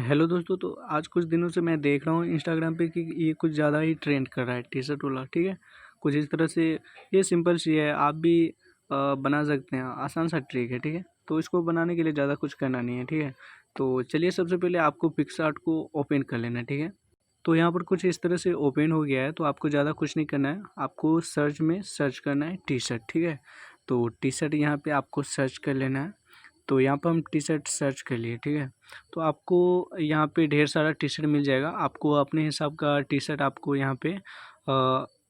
Hello दोस्तों। तो आज कुछ दिनों से मैं देख रहा हूँ इंस्टाग्राम पे कि ये कुछ ज़्यादा ही ट्रेंड कर रहा है टी शर्ट वाला। ठीक है, कुछ इस तरह से ये सिंपल सी है, आप भी बना सकते हैं। आसान सा ट्रिक है। ठीक है, तो इसको बनाने के लिए ज़्यादा कुछ करना नहीं है। ठीक है, तो चलिए सबसे पहले आपको पिक्सआर्ट को ओपन कर लेना है। ठीक है, तो यहाँ पर कुछ इस तरह से ओपन हो गया है। तो आपको ज़्यादा कुछ नहीं करना है, आपको सर्च में सर्च करना है टी शर्ट। ठीक है, तो टी शर्ट यहाँ पे आपको सर्च कर लेना है। तो यहाँ पर हम टी शर्ट सर्च कर लिए। ठीक है, तो आपको यहाँ पे ढेर सारा टी शर्ट मिल जाएगा। आपको अपने हिसाब का टी शर्ट आपको यहाँ पे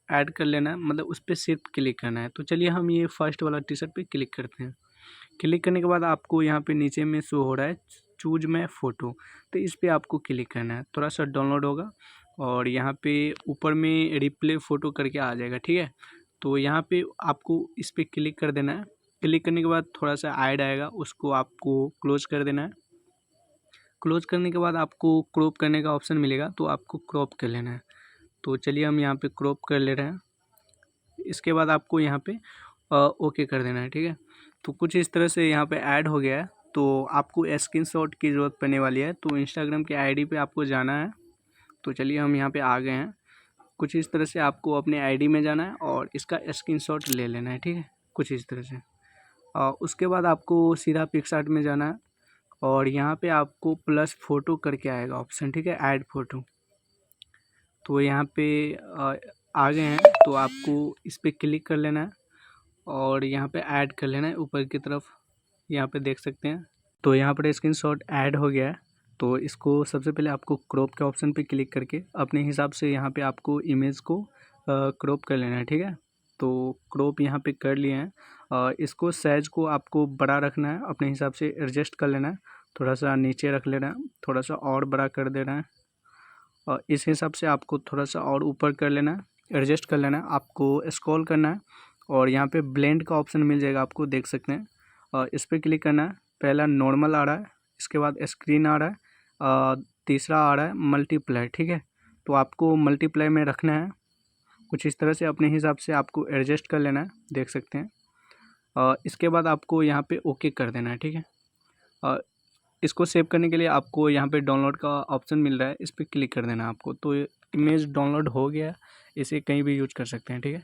ऐड कर लेना है, मतलब उस पर सिर्फ क्लिक करना है। तो चलिए हम ये फर्स्ट वाला टी शर्ट पे क्लिक करते हैं। क्लिक करने के बाद आपको यहाँ पे नीचे में शो हो रहा है चूज माय फ़ोटो, तो इस पर आपको क्लिक करना है। थोड़ा सा डाउनलोड होगा और यहाँ पे ऊपर में रिप्ले फ़ोटो करके आ जाएगा। ठीक है, तो यहाँ पे आपको इस पर क्लिक कर देना है। क्लिक करने के बाद थोड़ा सा ऐड आएगा, उसको आपको क्लोज कर देना है। क्लोज करने के बाद आपको क्रॉप करने का ऑप्शन मिलेगा, तो आपको क्रॉप कर लेना है। तो चलिए हम यहाँ पे क्रॉप कर ले रहे हैं। इसके बाद आपको यहाँ पे ओके कर देना है। ठीक है, तो कुछ इस तरह से यहाँ पे ऐड हो गया है। तो आपको स्क्रीनशॉट की ज़रूरत पड़ने वाली है, तो इंस्टाग्राम के आईडी पे आपको जाना है। तो चलिए हम यहाँ पे आ गए हैं। कुछ इस तरह से आपको अपने आईडी में जाना है और इसका स्क्रीनशॉट ले लेना है। ठीक है, कुछ इस तरह से। उसके बाद आपको सीधा पिक्सआर्ट में जाना है और यहाँ पे आपको प्लस फ़ोटो करके आएगा ऑप्शन। ठीक है, ऐड फ़ोटो। तो यहाँ पे आ गए हैं, तो आपको इस पर क्लिक कर लेना है और यहाँ पे ऐड कर लेना है ऊपर की तरफ। यहाँ पे देख सकते हैं, तो यहाँ पर स्क्रीनशॉट ऐड हो गया है। तो इसको सबसे पहले आपको क्रॉप के ऑप्शन पे क्लिक करके अपने हिसाब से यहाँ पे आपको इमेज को क्रॉप कर लेना है। ठीक है, तो क्रॉप यहाँ पे कर लिए हैं। इसको साइज को आपको बड़ा रखना है, अपने हिसाब से एडजस्ट कर लेना है। थोड़ा सा नीचे रख लेना है, थोड़ा सा और बड़ा कर देना है और इस हिसाब से आपको थोड़ा सा और ऊपर कर लेना है, एडजस्ट कर लेना है। आपको स्क्रॉल करना है और यहाँ पे ब्लेंड का ऑप्शन मिल जाएगा, आपको देख सकते हैं। और इस पर क्लिक करना है। पहला नॉर्मल आ रहा है, इसके बाद स्क्रीन आ रहा है, तीसरा आ रहा है मल्टीप्लाई। ठीक है, तो आपको मल्टीप्लाई में रखना है। कुछ इस तरह से अपने हिसाब से आपको एडजस्ट कर लेना है, देख सकते हैं। इसके बाद आपको यहाँ पे ओके कर देना है। ठीक है, इसको सेव करने के लिए आपको यहाँ पे डाउनलोड का ऑप्शन मिल रहा है, इस पर क्लिक कर देना है आपको। तो इमेज डाउनलोड हो गया, इसे कहीं भी यूज कर सकते हैं। ठीक है।